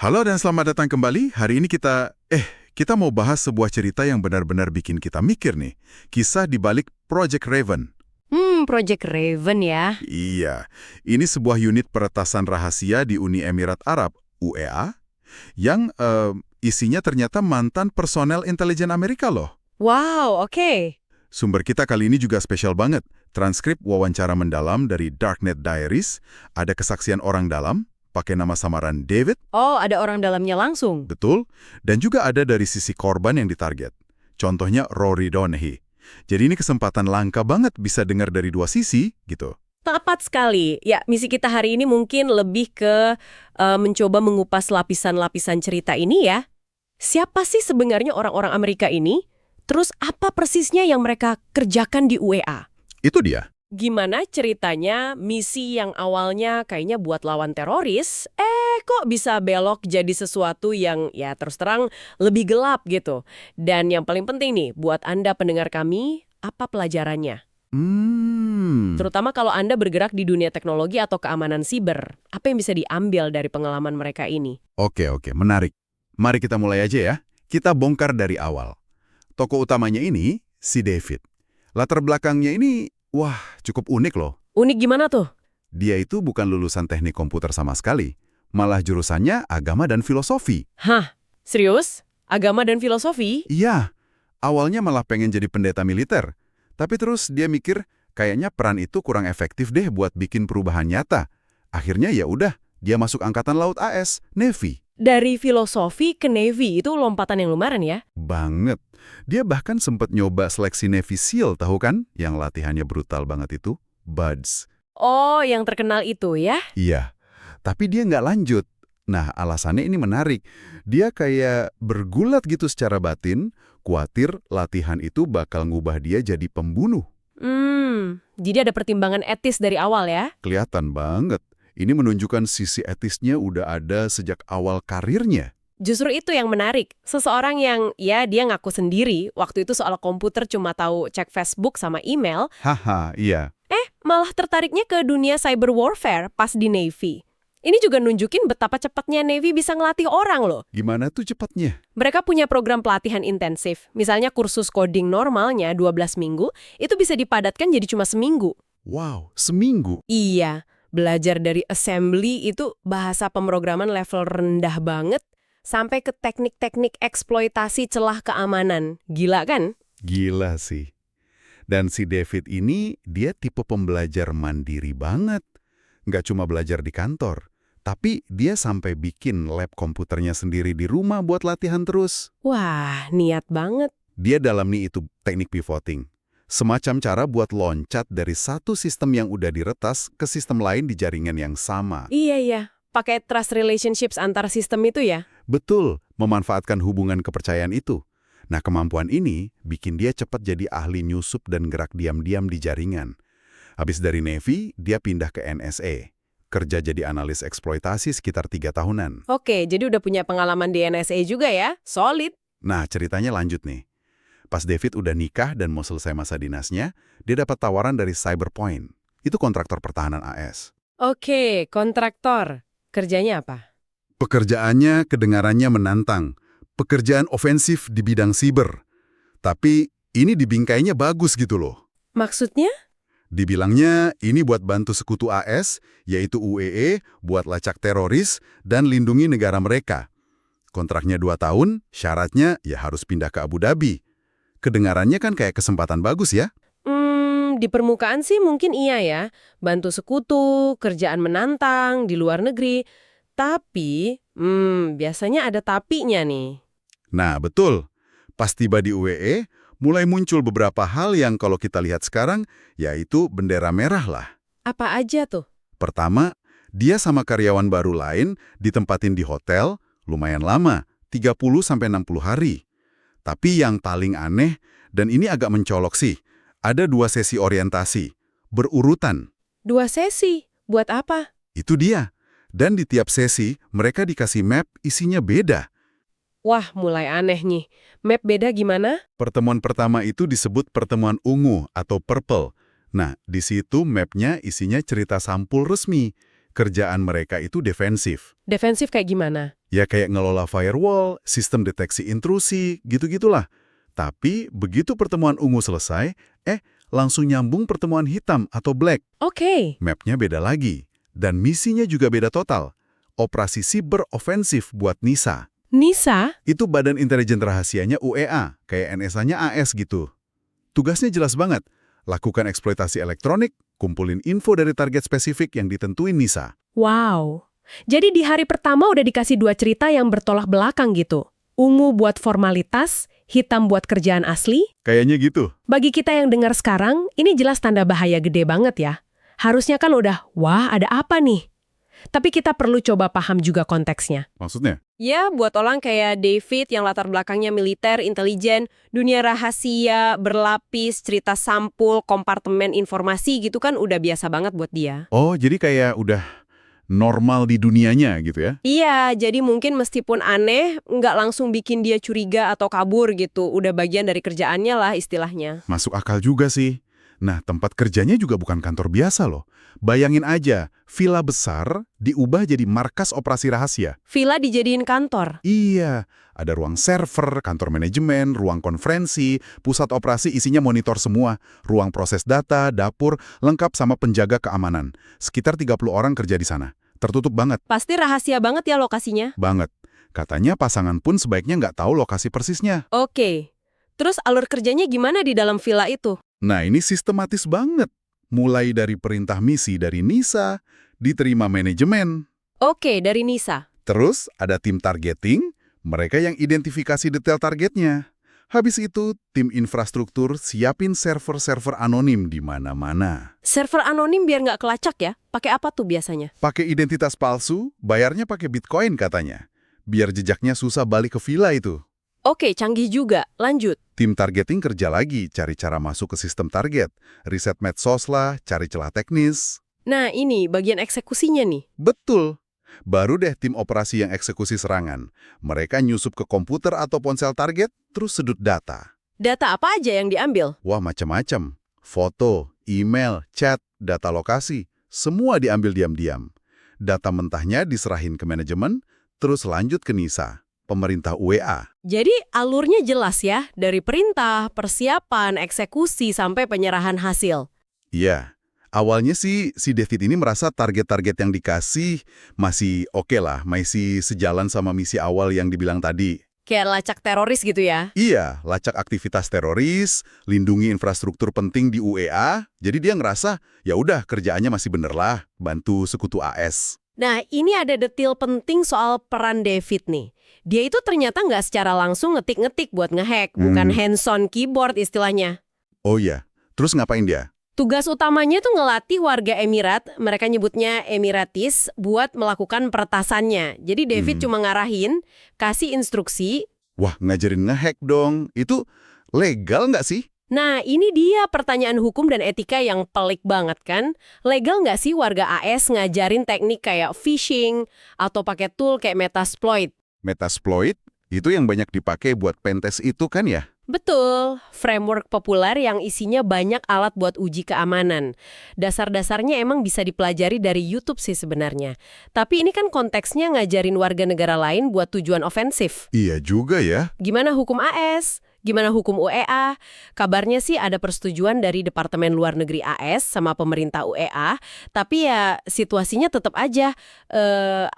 Halo dan selamat datang kembali. Hari ini kita mau bahas sebuah cerita yang benar-benar bikin kita mikir nih. Kisah di balik Project Raven. Project Raven ya. Iya, ini sebuah unit peretasan rahasia di Uni Emirat Arab, UEA, yang isinya ternyata mantan personel intelijen Amerika loh. Wow, oke. Sumber kita kali ini juga spesial banget. Transkrip wawancara mendalam dari Darknet Diaries, ada kesaksian orang dalam, pakai nama samaran David, Oh, ada orang dalamnya langsung. betul, dan juga ada dari sisi korban yang ditarget. Contohnya Rory Donaghy. Jadi ini kesempatan langka banget bisa dengar dari dua sisi, gitu. Tepat sekali. Ya, misi kita hari ini mungkin lebih ke mencoba mengupas lapisan-lapisan cerita ini ya. Siapa sih sebenarnya orang-orang Amerika ini? Terus apa persisnya yang mereka kerjakan di UEA? Itu dia. Gimana ceritanya misi yang awalnya kayaknya buat lawan teroris, kok bisa belok jadi sesuatu yang ya terus terang lebih gelap gitu. Dan yang paling penting nih, buat Anda pendengar kami, apa pelajarannya? Terutama kalau Anda bergerak di dunia teknologi atau keamanan siber, apa yang bisa diambil dari pengalaman mereka ini? Oke, menarik. Mari kita mulai aja ya. Kita bongkar dari awal. Tokoh utamanya ini, si David. Latar belakangnya ini, wah, cukup unik loh. Unik gimana tuh? Dia itu bukan lulusan teknik komputer sama sekali. Malah jurusannya agama dan filosofi. Hah? Serius? Agama dan filosofi? Iya, awalnya malah pengen jadi pendeta militer. Tapi terus dia mikir, kayaknya peran itu kurang efektif deh buat bikin perubahan nyata. Akhirnya ya udah, dia masuk Angkatan Laut AS, Navy. Dari filosofi ke Navy, itu lompatan yang lumayan ya? Banget. Dia bahkan sempat nyoba seleksi Navy SEAL, tahu kan? Yang latihannya brutal banget itu, BUD/S. Oh, yang terkenal itu ya? Iya, tapi dia nggak lanjut. Nah, alasannya ini menarik. Dia kayak bergulat gitu secara batin, khawatir latihan itu bakal ngubah dia jadi pembunuh. Jadi ada pertimbangan etis dari awal ya? Kelihatan banget. Ini menunjukkan sisi etisnya udah ada sejak awal karirnya. Justru itu yang menarik. Seseorang yang, ya dia ngaku sendiri, waktu itu soal komputer cuma tahu cek Facebook sama email, Haha, iya. malah tertariknya ke dunia cyber warfare pas di Navy. Ini juga nunjukin betapa cepatnya Navy bisa ngelatih orang loh. Gimana tuh cepatnya? Mereka punya program pelatihan intensif. Misalnya kursus coding normalnya 12 minggu, itu bisa dipadatkan jadi cuma seminggu. Wow, seminggu? Iya, belajar dari assembly itu bahasa pemrograman level rendah banget, sampai ke teknik-teknik eksploitasi celah keamanan. Gila kan? Gila sih. Dan si David ini, dia tipe pembelajar mandiri banget. Nggak cuma belajar di kantor, tapi dia sampai bikin lab komputernya sendiri di rumah buat latihan terus. Wah, niat banget. Dia dalami itu teknik pivoting. Semacam cara buat loncat dari satu sistem yang udah diretas ke sistem lain di jaringan yang sama. Iya. Pakai trust relationships antar sistem itu ya? Betul, memanfaatkan hubungan kepercayaan itu. Nah, kemampuan ini bikin dia cepat jadi ahli nyusup dan gerak diam-diam di jaringan. Habis dari Navy, dia pindah ke NSA. Kerja jadi analis eksploitasi sekitar 3 tahunan. Oke, jadi udah punya pengalaman di NSA juga ya? Solid. Nah, ceritanya lanjut nih. Pas David udah nikah dan mau selesai masa dinasnya, dia dapat tawaran dari Cyberpoint. Itu kontraktor pertahanan AS. Oke, kontraktor. Kerjanya apa? Pekerjaannya kedengarannya menantang. Pekerjaan ofensif di bidang siber. Tapi ini dibingkainya bagus gitu loh. Maksudnya? Dibilangnya ini buat bantu sekutu AS, yaitu UEE, buat lacak teroris dan lindungi negara mereka. Kontraknya 2 tahun, syaratnya ya harus pindah ke Abu Dhabi. Kedengarannya kan kayak kesempatan bagus ya? Di permukaan sih mungkin iya ya. Bantu sekutu, kerjaan menantang, di luar negeri. Tapi, biasanya ada tapinya nih. Nah, betul. Pas tiba di UEE, mulai muncul beberapa hal yang kalau kita lihat sekarang, yaitu bendera merah lah. Apa aja tuh? Pertama, dia sama karyawan baru lain ditempatin di hotel, lumayan lama, 30-60 hari. Tapi yang paling aneh, dan ini agak mencolok sih, ada 2 sesi orientasi, berurutan. 2 sesi? Buat apa? Itu dia. Dan di tiap sesi, mereka dikasih map isinya beda. Wah, mulai aneh nih. Map beda gimana? Pertemuan pertama itu disebut pertemuan ungu atau purple. Nah, di situ mapnya isinya cerita sampul resmi. Kerjaan mereka itu defensif. Defensif kayak gimana? Ya kayak ngelola firewall, sistem deteksi intrusi, gitu-gitulah. Tapi begitu pertemuan ungu selesai, langsung nyambung pertemuan hitam atau black. Oke. Mapnya beda lagi. Dan misinya juga beda total. Operasi Siber Ofensif buat NISA. NISA? Itu badan intelijen rahasianya UEA, kayak NSA-nya AS gitu. Tugasnya jelas banget. Lakukan eksploitasi elektronik, kumpulin info dari target spesifik yang ditentuin NISA. Wow. Jadi di hari pertama udah dikasih 2 cerita yang bertolak belakang gitu. Ungu buat formalitas, hitam buat kerjaan asli. Kayaknya gitu. Bagi kita yang dengar sekarang, ini jelas tanda bahaya gede banget ya. Harusnya kan udah, wah ada apa nih? Tapi kita perlu coba paham juga konteksnya. Maksudnya? Ya, buat orang kayak David yang latar belakangnya militer, intelijen, dunia rahasia, berlapis, cerita sampul, kompartemen informasi gitu kan udah biasa banget buat dia. Oh, jadi kayak udah normal di dunianya gitu ya? Iya, jadi mungkin meskipun aneh, nggak langsung bikin dia curiga atau kabur gitu. Udah bagian dari kerjaannya lah istilahnya. Masuk akal juga sih. Nah, tempat kerjanya juga bukan kantor biasa loh. Bayangin aja, villa besar diubah jadi markas operasi rahasia. Villa dijadiin kantor. Iya, ada ruang server, kantor manajemen, ruang konferensi, pusat operasi isinya monitor semua, ruang proses data, dapur, lengkap sama penjaga keamanan. Sekitar 30 orang kerja di sana. Tertutup banget. Pasti rahasia banget ya lokasinya. Banget. Katanya pasangan pun sebaiknya nggak tahu lokasi persisnya. Oke. Terus alur kerjanya gimana di dalam villa itu? Nah, ini sistematis banget. Mulai dari perintah misi dari NISA, diterima manajemen. Oke, dari NISA. Terus ada tim targeting, mereka yang identifikasi detail targetnya. Habis itu, tim infrastruktur siapin server-server anonim di mana-mana. Server anonim biar nggak kelacak ya? Pakai apa tuh biasanya? Pakai identitas palsu, bayarnya pakai Bitcoin katanya. Biar jejaknya susah balik ke villa itu. Oke, canggih juga. Lanjut. Tim targeting kerja lagi, cari cara masuk ke sistem target. Riset medsos lah, cari celah teknis. Nah, ini bagian eksekusinya nih. Betul. Baru deh tim operasi yang eksekusi serangan. Mereka nyusup ke komputer atau ponsel target, terus sedut data. Data apa aja yang diambil? Wah, macam-macam. Foto, email, chat, data lokasi, semua diambil diam-diam. Data mentahnya diserahin ke manajemen, terus lanjut ke NISA, pemerintah UEA. Jadi alurnya jelas ya, dari perintah, persiapan, eksekusi, sampai penyerahan hasil. Iya, awalnya sih si David ini merasa target-target yang dikasih masih oke lah, masih sejalan sama misi awal yang dibilang tadi. Kayak lacak teroris gitu ya. Iya, lacak aktivitas teroris, lindungi infrastruktur penting di UEA, jadi dia ngerasa ya udah kerjaannya masih bener lah, bantu sekutu AS. Nah, ini ada detail penting soal peran David nih. Dia itu ternyata nggak secara langsung ngetik-ngetik buat ngehack, bukan hands-on keyboard istilahnya. Oh iya, terus ngapain dia? Tugas utamanya tuh ngelatih warga Emirat, mereka nyebutnya Emiratis, buat melakukan peretasannya. Jadi David cuma ngarahin, kasih instruksi. Wah, ngajarin ngehack dong. Itu legal nggak sih? Nah, ini dia pertanyaan hukum dan etika yang pelik banget kan? Legal nggak sih warga AS ngajarin teknik kayak phishing atau pakai tool kayak Metasploit? Metasploit, itu yang banyak dipakai buat pentest itu kan ya? Betul, framework populer yang isinya banyak alat buat uji keamanan. Dasar-dasarnya emang bisa dipelajari dari YouTube sih sebenarnya. Tapi ini kan konteksnya ngajarin warga negara lain buat tujuan ofensif. Iya juga ya. Gimana hukum AS? Gimana hukum UEA? Kabarnya sih ada persetujuan dari Departemen Luar Negeri AS sama pemerintah UEA, tapi ya situasinya tetap aja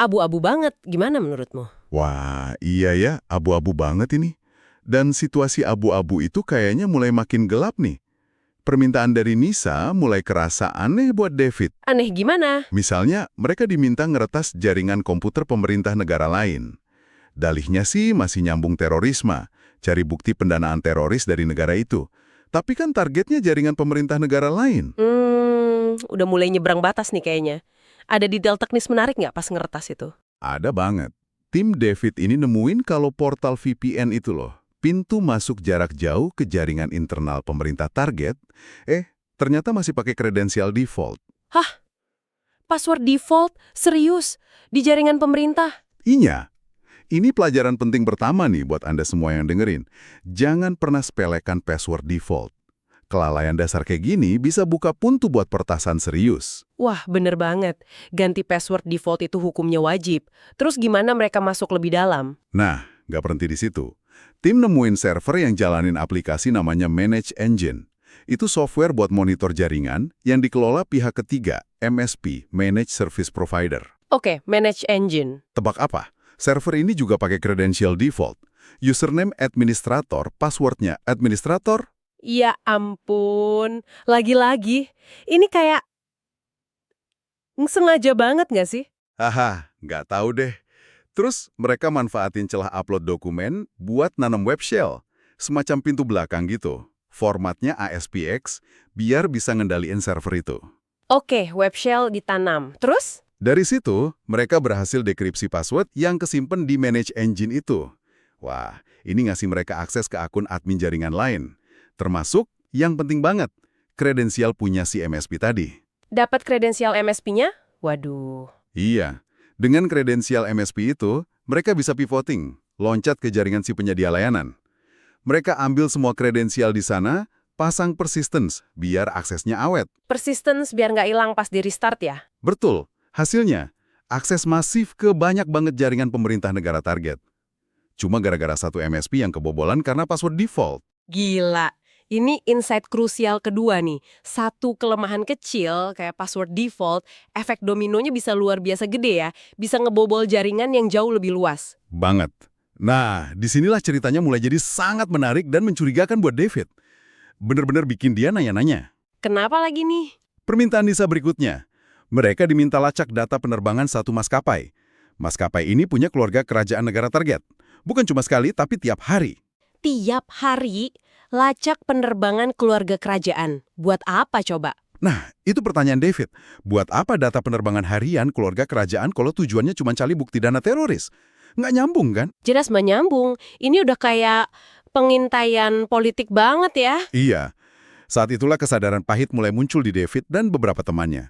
abu-abu banget. Gimana menurutmu? Wah, iya ya, abu-abu banget ini. Dan situasi abu-abu itu kayaknya mulai makin gelap nih. Permintaan dari NISA mulai kerasa aneh buat David. Aneh gimana? Misalnya, mereka diminta ngeretas jaringan komputer pemerintah negara lain. Dalihnya sih masih nyambung terorisme, cari bukti pendanaan teroris dari negara itu. Tapi kan targetnya jaringan pemerintah negara lain. Udah mulai nyebrang batas nih kayaknya. Ada detail teknis menarik nggak pas ngeretas itu? Ada banget. Tim David ini nemuin kalau portal VPN itu loh, pintu masuk jarak jauh ke jaringan internal pemerintah target, ternyata masih pakai kredensial default. Hah? Password default? Serius? Di jaringan pemerintah? Iya. Ini pelajaran penting pertama nih buat Anda semua yang dengerin. Jangan pernah sepelekan password default. Kelalaian dasar kayak gini bisa buka pintu buat pertasan serius. Wah, bener banget. Ganti password default itu hukumnya wajib. Terus gimana mereka masuk lebih dalam? Nah, nggak berhenti di situ. Tim nemuin server yang jalanin aplikasi namanya Manage Engine. Itu software buat monitor jaringan yang dikelola pihak ketiga, MSP, Managed Service Provider. Oke, Manage Engine. Tebak apa? Server ini juga pakai credential default. Username administrator, passwordnya administrator. Ya ampun, lagi-lagi. Ini kayak sengaja banget nggak sih? Haha, nggak tahu deh. Terus mereka manfaatin celah upload dokumen buat nanam web shell. Semacam pintu belakang gitu. Formatnya ASPX, biar bisa ngendaliin server itu. Oke, web shell ditanam. Terus? Dari situ, mereka berhasil dekripsi password yang kesimpan di Manage Engine itu. Wah, ini ngasih mereka akses ke akun admin jaringan lain. Termasuk, yang penting banget, kredensial punya si MSP tadi. Dapat kredensial MSP-nya? Waduh. Iya, dengan kredensial MSP itu, mereka bisa pivoting, loncat ke jaringan si penyedia layanan. Mereka ambil semua kredensial di sana, pasang persistence, biar aksesnya awet. Persistence biar nggak hilang pas di restart ya? Betul, hasilnya, akses masif ke banyak banget jaringan pemerintah negara target. Cuma gara-gara satu MSP yang kebobolan karena password default. Gila. Ini insight krusial kedua nih. Satu kelemahan kecil kayak password default, efek dominonya bisa luar biasa gede ya. Bisa ngebobol jaringan yang jauh lebih luas. Banget. Nah, disinilah ceritanya mulai jadi sangat menarik dan mencurigakan buat David. Bener-bener bikin dia nanya-nanya. Kenapa lagi nih? Permintaan Nisa berikutnya. Mereka diminta lacak data penerbangan satu maskapai. Maskapai ini punya keluarga kerajaan negara target. Bukan cuma sekali, tapi tiap hari. Tiap hari lacak penerbangan keluarga kerajaan. Buat apa coba? Nah, itu pertanyaan David. Buat apa data penerbangan harian keluarga kerajaan kalau tujuannya cuma cari bukti dana teroris? Nggak nyambung, kan? Jelas menyambung. Ini udah kayak pengintaian politik banget ya. Iya. Saat itulah kesadaran pahit mulai muncul di David dan beberapa temannya.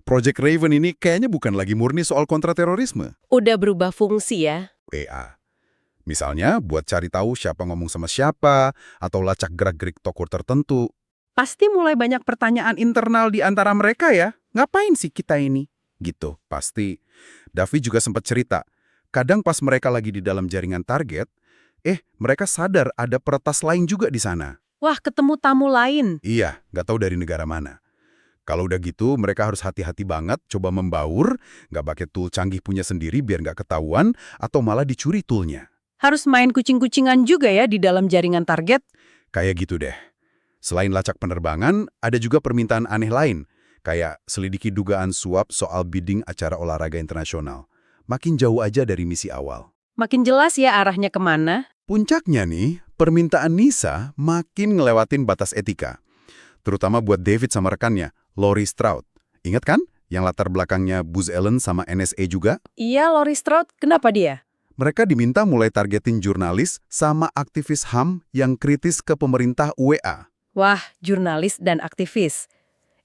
Project Raven ini kayaknya bukan lagi murni soal kontraterorisme. Udah berubah fungsi ya. WA. Misalnya, buat cari tahu siapa ngomong sama siapa, atau lacak gerak-gerik tokoh tertentu. Pasti mulai banyak pertanyaan internal di antara mereka ya. Ngapain sih kita ini? Gitu, pasti. Davi juga sempat cerita, kadang pas mereka lagi di dalam jaringan target, mereka sadar ada peretas lain juga di sana. Wah, ketemu tamu lain. Iya, nggak tahu dari negara mana. Kalau udah gitu, mereka harus hati-hati banget, coba membaur, nggak pakai tool canggih punya sendiri biar nggak ketahuan, atau malah dicuri toolnya. Harus main kucing-kucingan juga ya di dalam jaringan target. Kayak gitu deh. Selain lacak penerbangan, ada juga permintaan aneh lain, kayak selidiki dugaan suap soal bidding acara olahraga internasional. Makin jauh aja dari misi awal. Makin jelas ya arahnya kemana. Puncaknya nih, permintaan Nisa makin ngelewatin batas etika. Terutama buat David sama rekannya, Laurie Stroud. Ingat kan? Yang latar belakangnya Buzz Allen sama NSA juga? Iya, Laurie Stroud. Kenapa dia? Mereka diminta mulai targetin jurnalis sama aktivis HAM yang kritis ke pemerintah UEA. Wah, jurnalis dan aktivis.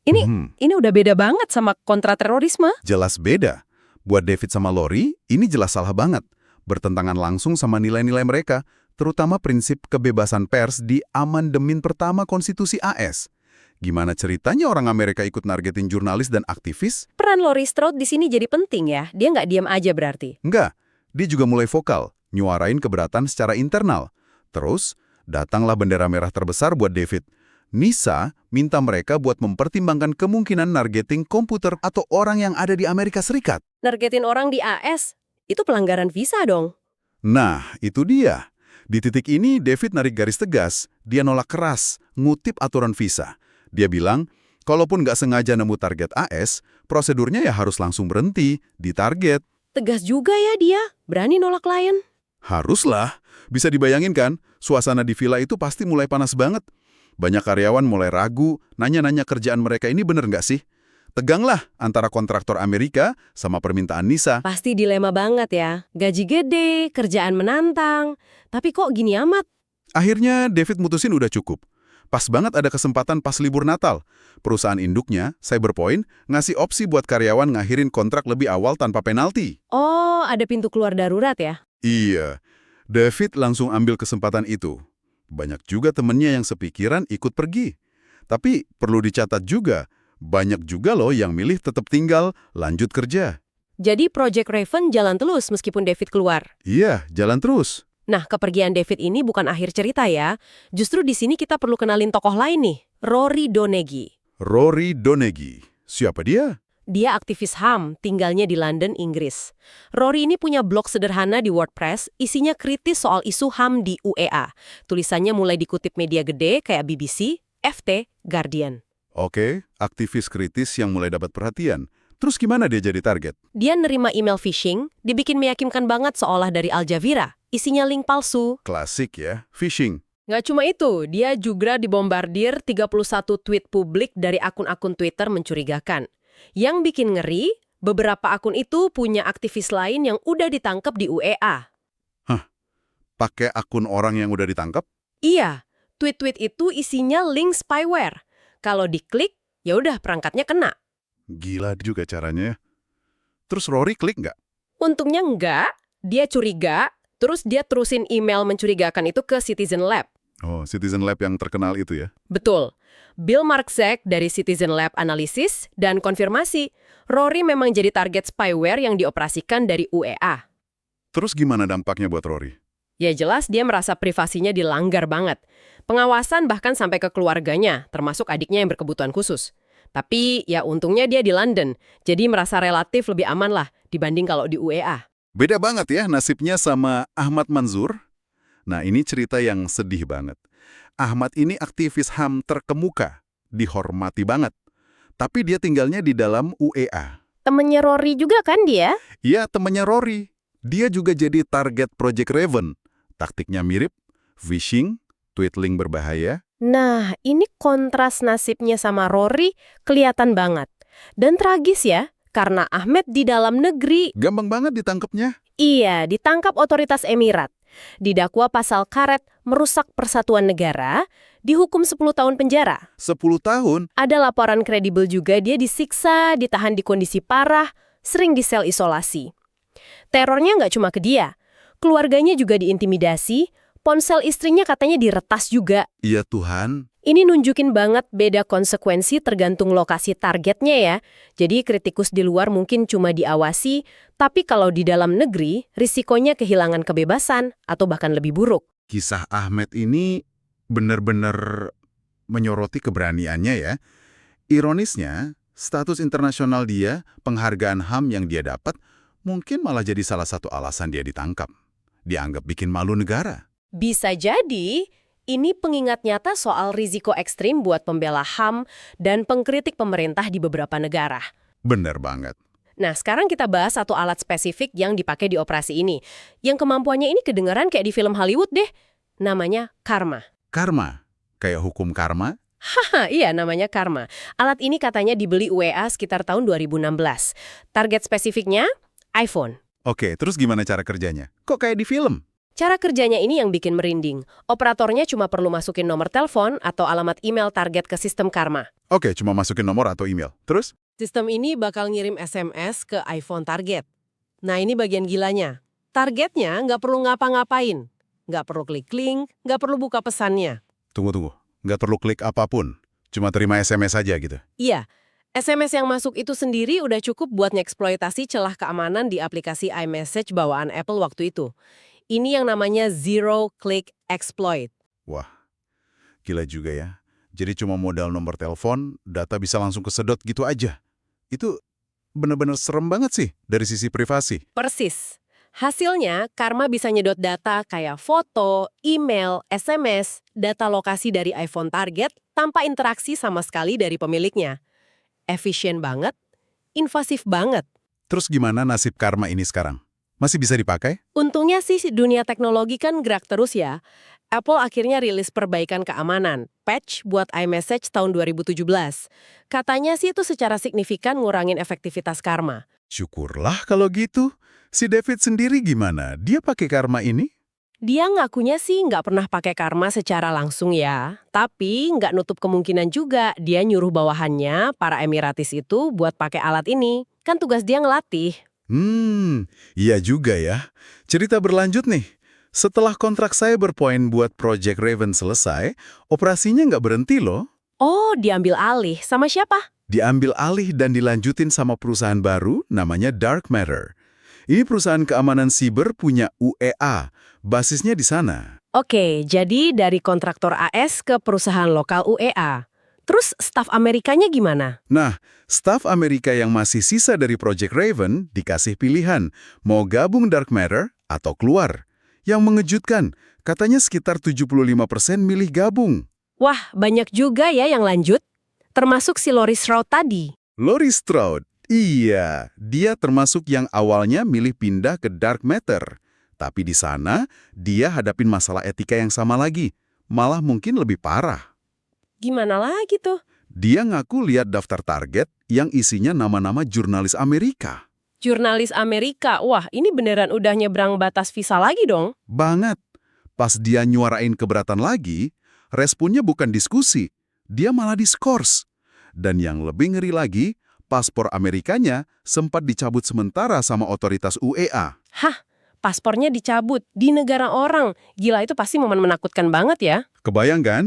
Ini udah beda banget sama kontraterorisme. Jelas beda. Buat David sama Laurie, ini jelas salah banget. Bertentangan langsung sama nilai-nilai mereka, terutama prinsip kebebasan pers di amandemen pertama Konstitusi AS. Gimana ceritanya orang Amerika ikut nargetin jurnalis dan aktivis? Peran Laurie Stroud di sini jadi penting ya. Dia nggak diam aja berarti. Enggak, dia juga mulai vokal, nyuarain keberatan secara internal. Terus, datanglah bendera merah terbesar buat David. Nisa minta mereka buat mempertimbangkan kemungkinan nargeting komputer atau orang yang ada di Amerika Serikat. Nargetin orang di AS, itu pelanggaran visa dong. Nah, itu dia. Di titik ini, David narik garis tegas. Dia nolak keras, ngutip aturan visa. Dia bilang, kalaupun nggak sengaja nemu target AS, prosedurnya ya harus langsung berhenti, di target. Tegas juga ya dia, berani nolak klien. Haruslah. Bisa dibayangin kan, suasana di villa itu pasti mulai panas banget. Banyak karyawan mulai ragu, nanya-nanya kerjaan mereka ini bener nggak sih? Teganglah antara kontraktor Amerika sama permintaan Nisa. Pasti dilema banget ya. Gaji gede, kerjaan menantang. Tapi kok gini amat? Akhirnya David mutusin udah cukup. Pas banget ada kesempatan pas libur Natal. Perusahaan induknya, Cyberpoint, ngasih opsi buat karyawan ngakhirin kontrak lebih awal tanpa penalti. Oh, ada pintu keluar darurat ya? Iya, David langsung ambil kesempatan itu. Banyak juga temennya yang sepikiran ikut pergi. Tapi perlu dicatat juga, banyak juga loh yang milih tetap tinggal, lanjut kerja. Jadi Project Raven jalan terus meskipun David keluar. Iya, jalan terus. Nah, kepergian David ini bukan akhir cerita ya. Justru di sini kita perlu kenalin tokoh lain nih, Rory Doneghy. Rory Doneghy. Siapa dia? Dia aktivis HAM, tinggalnya di London, Inggris. Rory ini punya blog sederhana di WordPress, isinya kritis soal isu HAM di UEA. Tulisannya mulai dikutip media gede kayak BBC, FT, Guardian. Oke, aktivis kritis yang mulai dapat perhatian. Terus gimana dia jadi target? Dia nerima email phishing, dibikin meyakinkan banget seolah dari Al Jazeera. Isinya link palsu. Klasik ya, phishing. Nggak cuma itu, dia juga dibombardir 31 tweet publik dari akun-akun Twitter mencurigakan. Yang bikin ngeri, beberapa akun itu punya aktivis lain yang udah ditangkap di UEA. Pakai akun orang yang udah ditangkap? Iya, tweet-tweet itu isinya link spyware. Kalau diklik, ya udah perangkatnya kena. Gila juga caranya. Terus Rory klik nggak? Untungnya enggak, dia curiga, terus dia terusin email mencurigakan itu ke Citizen Lab. Oh, Citizen Lab yang terkenal itu ya? Betul. Bill Marczek dari Citizen Lab analisis dan konfirmasi, Rory memang jadi target spyware yang dioperasikan dari UEA. Terus gimana dampaknya buat Rory? Ya jelas dia merasa privasinya dilanggar banget. Pengawasan bahkan sampai ke keluarganya, termasuk adiknya yang berkebutuhan khusus. Tapi ya untungnya dia di London, jadi merasa relatif lebih aman lah dibanding kalau di UEA. Beda banget ya nasibnya sama Ahmad Manzur. Nah, ini cerita yang sedih banget. Ahmad ini aktivis HAM terkemuka, dihormati banget. Tapi dia tinggalnya di dalam UEA. Temennya Rory juga kan dia? Iya, temannya Rory. Dia juga jadi target Project Raven. Taktiknya mirip, phishing, tweet link berbahaya. Nah, ini kontras nasibnya sama Rory kelihatan banget. Dan tragis ya, karena Ahmed di dalam negeri. Gampang banget ditangkapnya. Iya, ditangkap otoritas Emirat. Didakwa pasal karet merusak persatuan negara, dihukum 10 tahun penjara. 10 tahun? Ada laporan kredibel juga dia disiksa, ditahan di kondisi parah, sering di sel isolasi. Terornya nggak cuma ke dia, keluarganya juga diintimidasi, ponsel istrinya katanya diretas juga. Iya Tuhan. Ini nunjukin banget beda konsekuensi tergantung lokasi targetnya ya. Jadi kritikus di luar mungkin cuma diawasi, tapi kalau di dalam negeri, risikonya kehilangan kebebasan atau bahkan lebih buruk. Kisah Ahmed ini benar-benar menyoroti keberaniannya ya. Ironisnya, status internasional dia, penghargaan HAM yang dia dapat, mungkin malah jadi salah satu alasan dia ditangkap. Dianggap bikin malu negara. Bisa jadi, ini pengingat nyata soal risiko ekstrim buat pembela HAM dan pengkritik pemerintah di beberapa negara. Bener banget. Nah, sekarang kita bahas satu alat spesifik yang dipakai di operasi ini. Yang kemampuannya ini kedengaran kayak di film Hollywood deh. Namanya Karma. Karma? Kayak hukum karma? Haha, iya namanya Karma. Alat ini katanya dibeli UEA sekitar tahun 2016. Target spesifiknya, iPhone. Oke, terus gimana cara kerjanya? Kok kayak di film? Cara kerjanya ini yang bikin merinding. Operatornya cuma perlu masukin nomor telepon atau alamat email target ke sistem Karma. Oke, cuma masukin nomor atau email. Terus? Sistem ini bakal ngirim SMS ke iPhone target. Nah, ini bagian gilanya. Targetnya nggak perlu ngapa-ngapain. Nggak perlu klik link, nggak perlu buka pesannya. Tunggu. Nggak perlu klik apapun. Cuma terima SMS aja gitu. Iya, SMS yang masuk itu sendiri udah cukup buat ngeksploitasi celah keamanan di aplikasi iMessage bawaan Apple waktu itu. Ini yang namanya Zero Click Exploit. Wah, gila juga ya. Jadi cuma modal nomor telepon, data bisa langsung kesedot gitu aja. Itu bener-bener serem banget sih dari sisi privasi. Persis. Hasilnya, Karma bisa nyedot data kayak foto, email, SMS, data lokasi dari iPhone target tanpa interaksi sama sekali dari pemiliknya. Efisien banget, invasif banget. Terus gimana nasib Karma ini sekarang? Masih bisa dipakai? Untungnya sih dunia teknologi kan gerak terus ya. Apple akhirnya rilis perbaikan keamanan, patch buat iMessage tahun 2017. Katanya sih itu secara signifikan ngurangin efektivitas Karma. Syukurlah kalau gitu. Si David sendiri gimana? Dia pakai Karma ini? Dia ngakunya sih nggak pernah pakai Karma secara langsung ya. Tapi nggak nutup kemungkinan juga dia nyuruh bawahannya, para Emiratis itu, buat pakai alat ini. Kan tugas dia ngelatih. Iya juga ya. Cerita berlanjut nih. Setelah kontrak cyberpoint buat Project Raven selesai, operasinya nggak berhenti loh. Oh, diambil alih. Sama siapa? Diambil alih dan dilanjutin sama perusahaan baru namanya Dark Matter. Ini perusahaan keamanan siber punya UEA, basisnya di sana. Oke, jadi dari kontraktor AS ke perusahaan lokal UEA. Terus staf Amerikanya gimana? Nah, staf Amerika yang masih sisa dari Project Raven dikasih pilihan, mau gabung Dark Matter atau keluar. Yang mengejutkan, katanya sekitar 75% milih gabung. Wah, banyak juga ya yang lanjut. Termasuk si Lori Strode tadi. Lori Strode, iya, dia termasuk yang awalnya milih pindah ke Dark Matter. Tapi di sana, dia hadapin masalah etika yang sama lagi, malah mungkin lebih parah. Gimana lagi tuh? Dia ngaku lihat daftar target yang isinya nama-nama jurnalis Amerika. Jurnalis Amerika, wah ini beneran udah nyebrang batas visa lagi dong? Banget. Pas dia nyuarain keberatan lagi, responnya bukan diskusi, dia malah diskors. Dan yang lebih ngeri lagi, paspor Amerikanya sempat dicabut sementara sama otoritas UEA. Hah? Paspornya dicabut di negara orang. Gila, itu pasti momen menakutkan banget ya. Kebayang kan?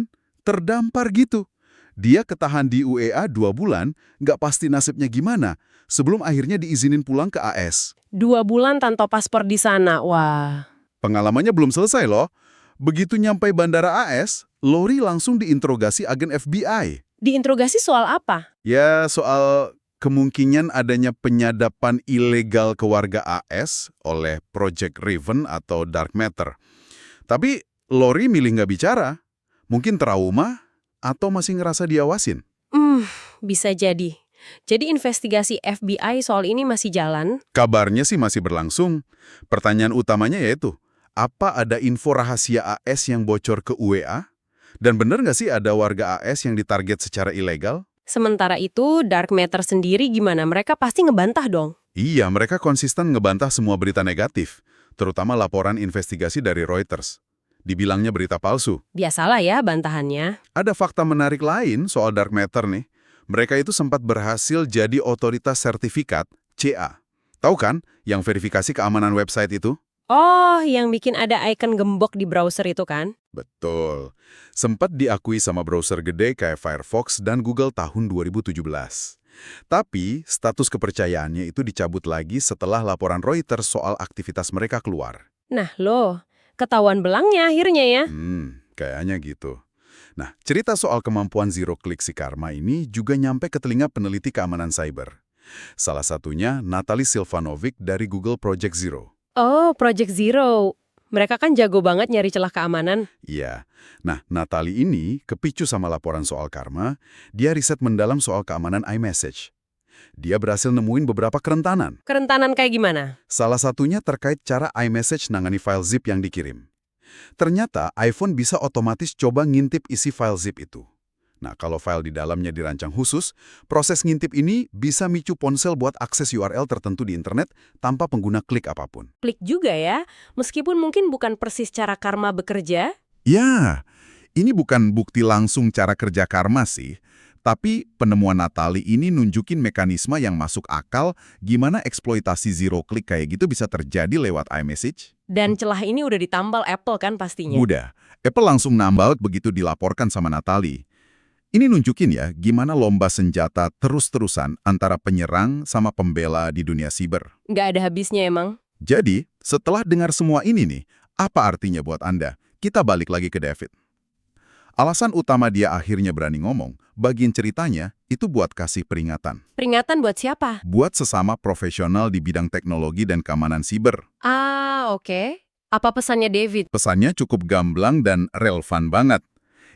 Terdampar gitu. Dia ketahan di UEA 2 bulan, nggak pasti nasibnya gimana, sebelum akhirnya diizinin pulang ke AS. 2 bulan tanpa paspor di sana, wah. Pengalamannya belum selesai loh. Begitu nyampai bandara AS, Lori langsung diinterogasi agen FBI. Diinterogasi soal apa? Ya, soal kemungkinan adanya penyadapan ilegal ke warga AS oleh Project Raven atau Dark Matter. Tapi Lori milih nggak bicara. Mungkin trauma atau masih ngerasa diawasin. Bisa jadi. Jadi investigasi FBI soal ini masih jalan? Kabarnya sih masih berlangsung. Pertanyaan utamanya yaitu, apa ada info rahasia AS yang bocor ke UEA? Dan benar nggak sih ada warga AS yang ditarget secara ilegal? Sementara itu, Dark Matter sendiri gimana? Mereka pasti ngebantah dong. Iya, mereka konsisten ngebantah semua berita negatif, terutama laporan investigasi dari Reuters. Dibilangnya berita palsu. Biasalah ya bantahannya. Ada fakta menarik lain soal Dark Matter nih. Mereka itu sempat berhasil jadi otoritas sertifikat CA. Tahu kan yang verifikasi keamanan website itu? Oh, yang bikin ada icon gembok di browser itu kan? Betul. Sempat diakui sama browser gede kayak Firefox dan Google tahun 2017. Tapi, status kepercayaannya itu dicabut lagi setelah laporan Reuters soal aktivitas mereka keluar. Nah loh, ketahuan belangnya akhirnya ya. Kayaknya gitu. Nah, cerita soal kemampuan zero click si Karma ini juga nyampe ke telinga peneliti keamanan cyber. Salah satunya Natalie Silvanovic dari Google Project Zero. Oh, Project Zero. Mereka kan jago banget nyari celah keamanan. Iya. Nah, Natalie ini kepicu sama laporan soal Karma, dia riset mendalam soal keamanan iMessage. Dia berhasil nemuin beberapa kerentanan. Kerentanan kayak gimana? Salah satunya terkait cara iMessage nangani file zip yang dikirim. Ternyata iPhone bisa otomatis coba ngintip isi file zip itu. Nah, kalau file di dalamnya dirancang khusus, proses ngintip ini bisa micu ponsel buat akses URL tertentu di internet tanpa pengguna klik apapun. Klik juga ya, meskipun mungkin bukan persis cara Karma bekerja. Ya, ini bukan bukti langsung cara kerja Karma sih, tapi penemuan Natalie ini nunjukin mekanisme yang masuk akal gimana eksploitasi zero click kayak gitu bisa terjadi lewat iMessage. Dan celah ini udah ditambal Apple kan pastinya. Udah, Apple langsung nambal begitu dilaporkan sama Natalie. Ini nunjukin ya gimana lomba senjata terus-terusan antara penyerang sama pembela di dunia siber. Nggak ada habisnya emang. Jadi, setelah dengar semua ini nih, apa artinya buat Anda? Kita balik lagi ke David. Alasan utama dia akhirnya berani ngomong, bagian ceritanya itu buat kasih peringatan. Peringatan buat siapa? Buat sesama profesional di bidang teknologi dan keamanan siber. Ah, oke. Apa pesannya David? Pesannya cukup gamblang dan relevan banget.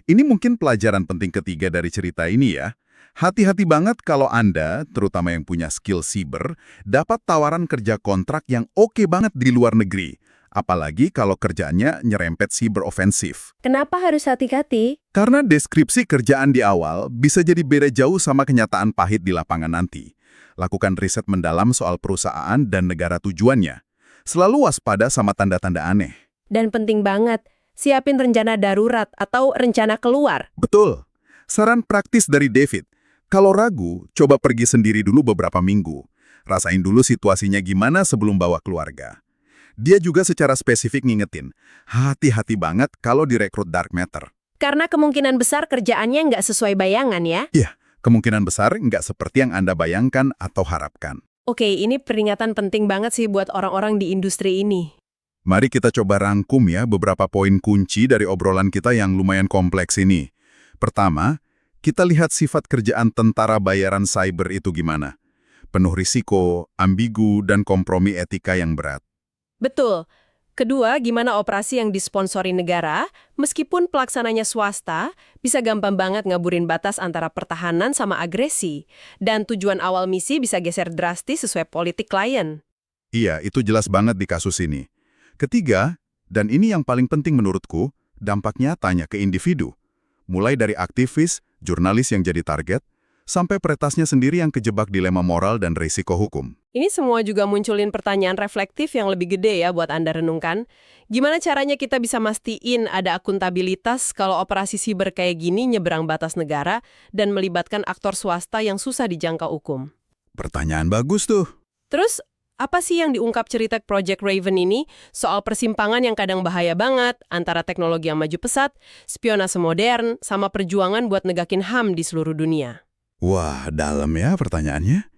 Ini mungkin pelajaran penting ketiga dari cerita ini ya. Hati-hati banget kalau Anda, terutama yang punya skill siber, dapat tawaran kerja kontrak yang oke banget di luar negeri. Apalagi kalau kerjaannya nyerempet siber ofensif. Kenapa harus hati-hati? Karena deskripsi kerjaan di awal bisa jadi beda jauh sama kenyataan pahit di lapangan nanti. Lakukan riset mendalam soal perusahaan dan negara tujuannya. Selalu waspada sama tanda-tanda aneh. Dan penting banget, siapin rencana darurat atau rencana keluar. Betul. Saran praktis dari David. Kalau ragu, coba pergi sendiri dulu beberapa minggu. Rasain dulu situasinya gimana sebelum bawa keluarga. Dia juga secara spesifik ngingetin, hati-hati banget kalau direkrut Dark Matter. Karena kemungkinan besar kerjaannya nggak sesuai bayangan ya. Iya, kemungkinan besar nggak seperti yang Anda bayangkan atau harapkan. Oke, ini peringatan penting banget sih buat orang-orang di industri ini. Mari kita coba rangkum ya beberapa poin kunci dari obrolan kita yang lumayan kompleks ini. Pertama, kita lihat sifat kerjaan tentara bayaran cyber itu gimana. Penuh risiko, ambigu, dan kompromi etika yang berat. Betul. Kedua, gimana operasi yang disponsori negara, meskipun pelaksananya swasta, bisa gampang banget ngaburin batas antara pertahanan sama agresi. Dan tujuan awal misi bisa geser drastis sesuai politik klien. Iya, itu jelas banget di kasus ini. Ketiga, dan ini yang paling penting menurutku, dampak nyatanya ke individu. Mulai dari aktivis, jurnalis yang jadi target, sampai peretasnya sendiri yang kejebak dilema moral dan risiko hukum. Ini semua juga munculin pertanyaan reflektif yang lebih gede ya buat Anda renungkan. Gimana caranya kita bisa mastiin ada akuntabilitas kalau operasi siber kayak gini nyeberang batas negara dan melibatkan aktor swasta yang susah dijangkau hukum? Pertanyaan bagus tuh. Terus, apa sih yang diungkap cerita Project Raven ini soal persimpangan yang kadang bahaya banget antara teknologi yang maju pesat, spionase modern, sama perjuangan buat negakin HAM di seluruh dunia? Wah, dalam ya pertanyaannya.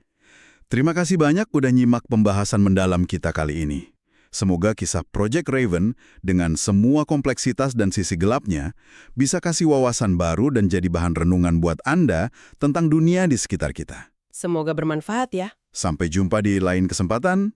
Terima kasih banyak udah nyimak pembahasan mendalam kita kali ini. Semoga kisah Project Raven dengan semua kompleksitas dan sisi gelapnya bisa kasih wawasan baru dan jadi bahan renungan buat Anda tentang dunia di sekitar kita. Semoga bermanfaat ya. Sampai jumpa di lain kesempatan.